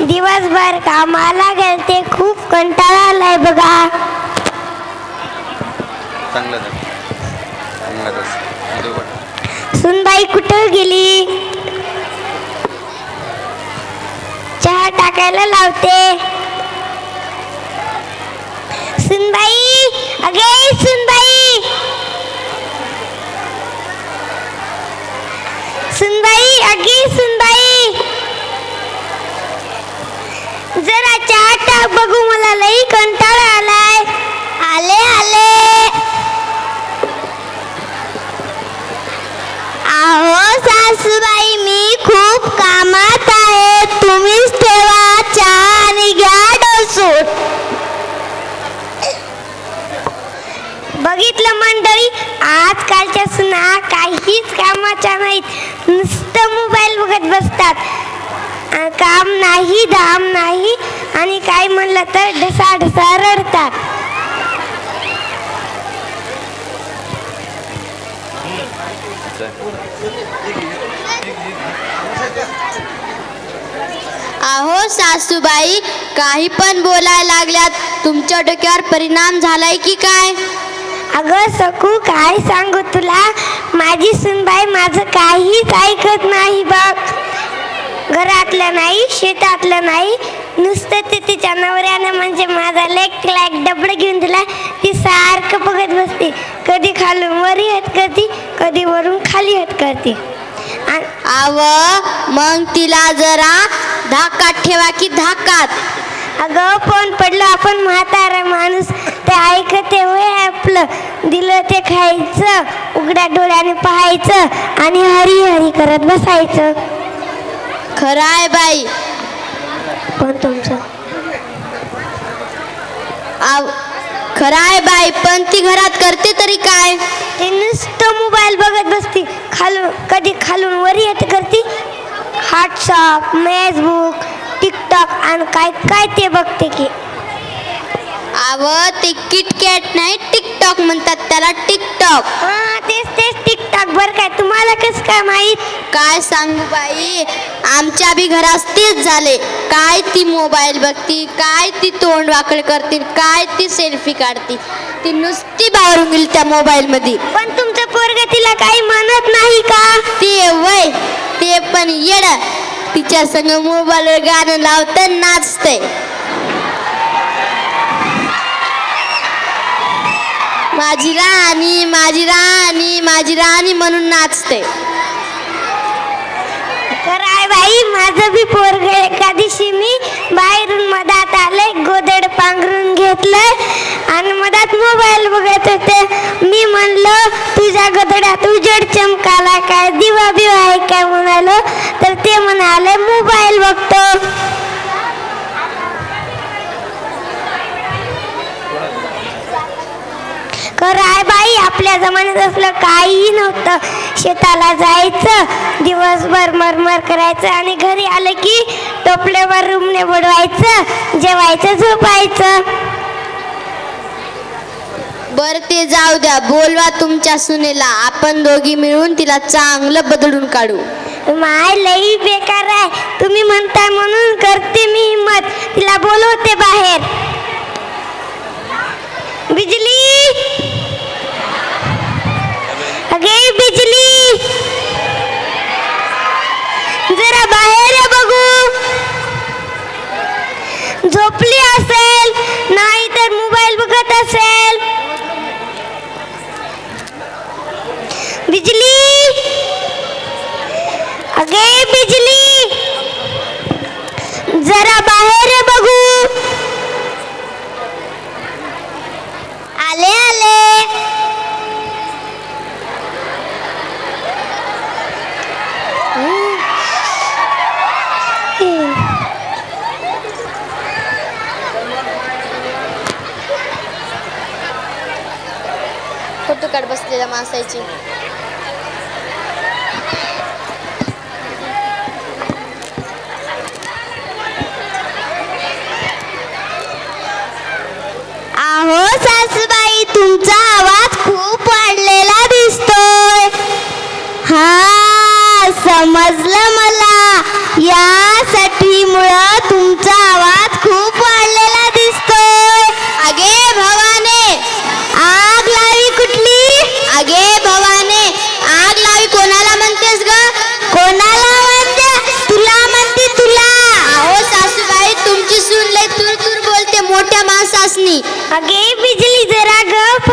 दिवसभर कामाला गेलते, खूप कंटाळा आलाय बघा. सुनबाई कुठं गेली? चहा टाकायला लावते. सुनबाई, अगे सुनबाई, सुनबाई, अगे सुनबाई, जरा चहा टाक बघू, मला लई कंटाळा आलाय. आले आले. अहो सासूबाई, मी खूप कामात आहे, तुम्हीच ठेवा चहा आणि घ्या डोसूट. बघितलं मंडळी, आजकालच्या सुना काहीच कामाच्या नाहीत, नुसतं मोबाईल बघत बसतात. काम नाही, धाम नाही, आणि काय म्हणलं तर ढसा ढसा रडतात. अहो सासूबाई, काही पण बोलायला लागल्यात, तुमच्या डोक्यावर परिणाम झालाय की काय? अगं सकू, काय सांगू तुला, माझी सुनबाई माझं काहीच ऐकत नाही बघ. घरातलं नाही, शेतातलं नाही, नुसतं ते तिच्या नवऱ्यानं म्हणजे माझा लेकला एक डबडं घेऊन दिला, ती सारखं बघत बसते. कधी खालून वरी हात करते, कधी वरून खाली हात करते. आव मग तिला जरा धाकात ठेवा की धाकात. अगं फोन पडलं, आपण म्हातारा माणूस, ते ऐकते होय आपलं. दिलं ते खायचं, उघड्या डोळ्याने पाहायचं आणि हरी हरी करत बसायचं. खरं आहे बाई. पण तुमचं खरं आहे बाई, पण ती घरात करते तरी काय? ते नुसतं मोबाईल बघत बसते, कधी खालून वरी येते करते, व्हॉट्सअप, फेसबुक, टिकटॉक आणि काय काय ते बघते की. आव ते किटकॅट नाही, टिकटॉक म्हणतात त्याला, टिकटॉक. हा तेच तेच टिकटॉक. बरं काय, तुम्हाला कसं काय माहित? काय सांगू बाई, आमच्या बी घरात तेच झाले. काय ती मोबाईल बघती, काय ती तोंड वाकड करते, काय ती सेल्फी काढते, ती नुसती बावरून गेली त्या मोबाईल मध्ये. पण तुमचं पोरग तिला काही म्हणत नाही का? ते वय, ते पण येड, तिच्या संग मोबाईलवर गाणं लावतं, नाचतंय. माझी राणी, माझी राणी, माझी राणी म्हणून नाचते. खरं आहे बाई, माझं बी पोरग एका दिवशी मी बाहेरून मधात आले, गोदड पांघरून घेतलं आणि मधात मोबाईल बघत होते. मी म्हणलं, तुझ्या गोदड्यात उजेड चमकाला काय, दिवा बिवा आहे काय म्हणालो, तर ते म्हणाले मोबाईल बघतो. खरं आहे बाई, आपल्या जमान्यात असलं काही नव्हतं. शेताला जायचं, दिवसभर मरमर करायचं आणि घरी आलं की टोपल्यावर रूमने बुडवायचं, जेवायचं, झोपायचं. बर ते जाऊ द्या, बोलवा तुमच्या सुनेला, आपण दोघी मिळून तिला चांगलं बदलून काढू. माय लई बेकार आहे, तुम्ही म्हणताय म्हणून करते मी हिम्मत, तिला बोलवते बाहेर. बिजली, अगे बिजली, जरा बाहेर ये बघू. झोपली असेल, नाही तर मोबाईल बघत असेल. बिजली, अगे बिजली, जरा बाहेर ये बघू. आले आले. फोटो काढ बसलेल्या माणसाची. अहो सासूबाई, तुमचा आवाज खूप वाढलेला दिसतोय. हा समजलं मला, यासाठी मुळे तुमचा अगे बिजली जरा गप,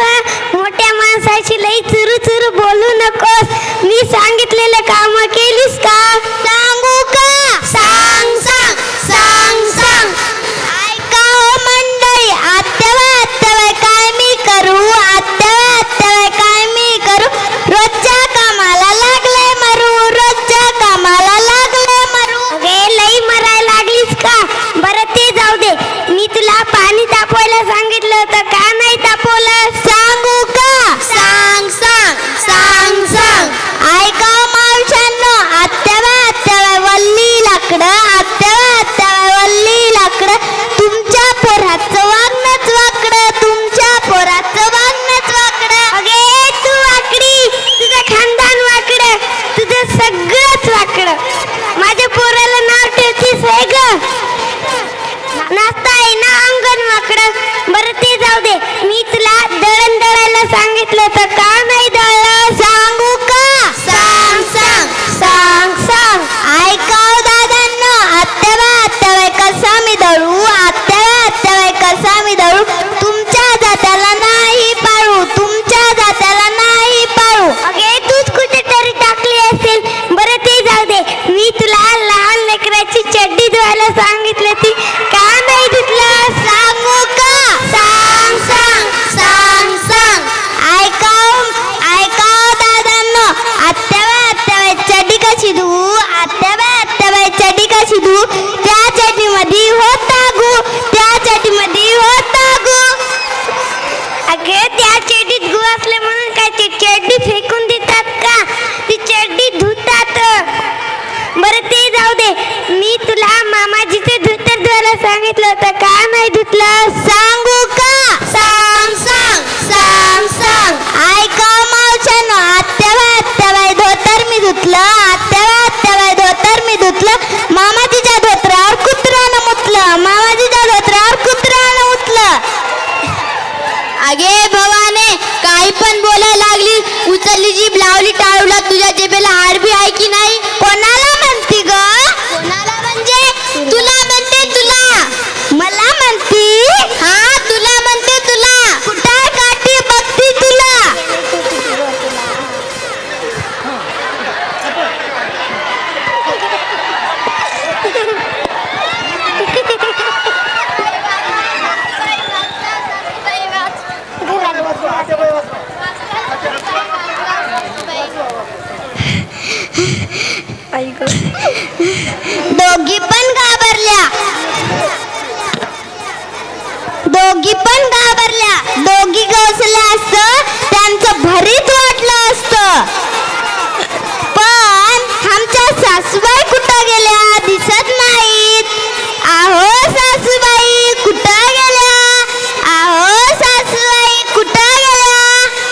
मोठ्या माणसाची लई चुरू चुरू बोलू नकोस. मी सांगितलेलं काम केलीस का? सांगू का? सांग सांग सांग सांग. ऐका हो मंडळी, आत्याबाई काय मी करू? आत्याबाई काय मी करू? रोजच्या कामाला लागले मरू, रोजच्या कामाला लागले मरू. अगे लई मरायला लागलीस का? बरं ते जाऊ दे, मी तुला पाणी तापवायला सांगितलं होतं का नाही तापवलं? सांगू का? सांग सांग सांग सांग. ऐका मावशांनो, आत्याबाई वल्ली लाकडं, आत्याबाई वल्ली लाकडं. तुमच्या पोराचं वागणंच वाकडं, तुमच्या पोराचं वागणंच वाकडं. अगे तू वाकडी, तुझं खानदान वाकडं, तुझं सगळंच वाकडं. माझ्या पोराला नाव ठेवतीस होय ग? नाचता आहे ना अंगण वाकडं. बरं ते जाऊ दे, मी तुला दळण दळायला सांगितलं होतं का नाही दळलं? सांगू का? सांग सांग सांग सांग. ऐका हो दादांनो, आत्याबाई कसा मी दळू? आत्याबाई कसा मी दळू? तुमच्या जात्याला नाही पाळू, तुमच्या जात्याला नाही पाळू. अगे तूच कुठेतरी टाकली असेल. बरं ते जाऊ दे, मी तुला लहान लेकराची चड्डी धुवायला सांगितली ती का नाही धुतलं? सांगू का? सांग सांग सांग सांग. ऐका हो दादांनो, आत्याबाई चड्डी कशी धुवू? आत्याबाई चड्डी कशी धुवू? त्या चड्डीमध्ये होता गु, त्या चड्डीमध्ये होता गु. अगे त्या चड्डीत गु असले म्हणून काय ते चड्डी फेकून देतात का? ती चड्डी धुतात. बरं ते जाऊ दे, मी तुला मामाजीचे धोतर धुवायला सांगितलं होतं का नाही धुतलं? सांगू का? सांग सांग सांग सांग. ऐका मावशांनो, आत्याबाई धोतर मी धुतलं, आत्याबाई धोतर मी धुतलं. मामाजीच्या धोतरावर कुत्र्यानं मुतलं, मामाजीच्या धोतरावर कुत्र्यानं मुतलं. अगे भवाने, काही पण बोलायला लागली, उचलली जीभ लावली टाळूला. तुझ्या जेबेला हाडबी आहे की नाही? कोणाला म्हणती ग? कोणाला म्हणजे? तुला म्हणते, तुला. मला म्हणती? हा तुला म्हणते, तुला. कुठे काठी बघती तुला? दोघी पण घाबरल्या, दोघी पण घाबरल्या. दोघी गवसल्या असतं त्यांचं भरीत वाटलं असतं. पण आमच्या सासूबाई कुठं गेल्या? दिसत नाहीत. आहो सासूबाई कुठं गेल्या? आहो सासूबाई कुठं गेल्या?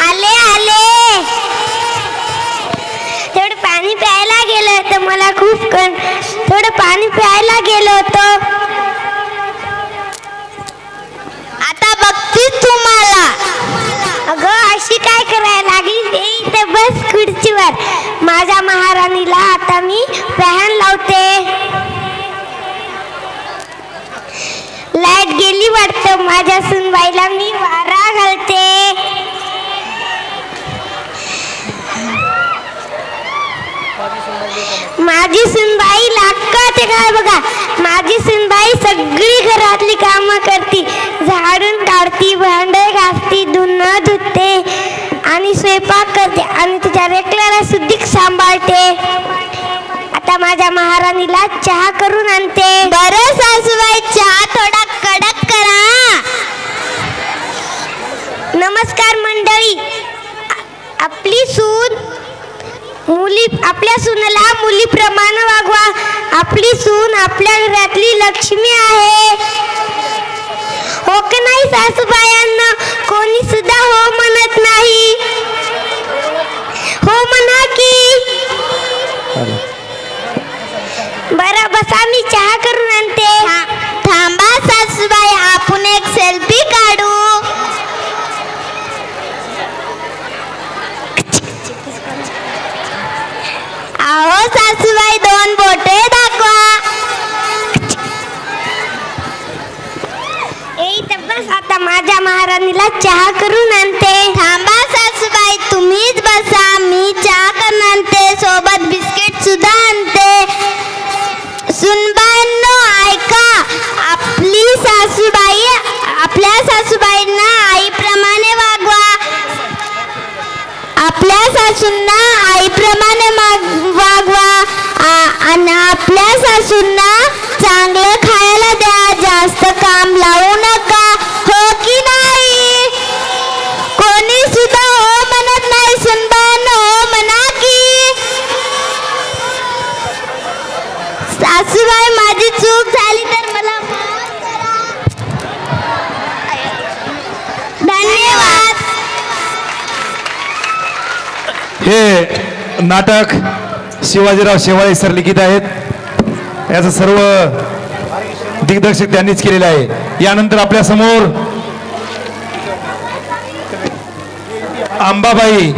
आले आले. थोडं पाणी प्यायला गेलं होतं, मला खूप थोडं पाणी प्यायला गेलो होतो. आता बघतीस तुम्हाला. अगं अशी काय करायला लागली? इथे बस खुर्चीवर. माझ्या महाराणीला आता मी फॅन लावते. लाईट गेली वाटतं, माझ्या सुनबाईला मी वारा घालते. माझी सुनबाई लाखाचे काय बघा, माझी सुनबाई सगळी घरातली कामं करती, झाडून काढती, भांडे घासती, धुणं धुते आणि स्वयंपाक करते आणि तिच्या रेकल्याला सुद्धा सांभाळते. आता माझ्या महाराणीला चहा करून आणते. बरं सासूबाई, चहा थोडा कडक करा. नमस्कार मंडळी. आपली सून आपल्या सुनेला मुलीप्रमाणे वागवा. आपली सून आपल्या घरातली लक्ष्मी आहे. हो की नाही सासूबायांना? कोणी सुद्धा हो म्हणत नाही. हो म्हणा की. बरं बसा, मी चहा करून आणते. थांबा सासूबाई, आपण एक सेल्फी काढू. आहो सासूबाई, दोन बोटे दाखवा. ए बस, आता माझ्या महाराज आपल्या सासूबाईंना आईप्रमाणे वागवा. आपल्या सासूंना आईप्रमाणे वागवा आणि आपल्या सासूंना चांगलं खायला द्या. जास्त काम लावू नका. हो की नाही? कोणी सुद्धा हो म्हणत नाही. सुनबाईंनो हो म्हणा की. सासूबाई माझी चूक झाली तर मला माफ करा. धन्यवाद. हे नाटक शिवाजीराव शेवाळे सर लिखित आहेत. याचं सर्व दिग्दर्शक त्यांनीच केलेलं आहे. यानंतर आपल्या समोर अंबाबाई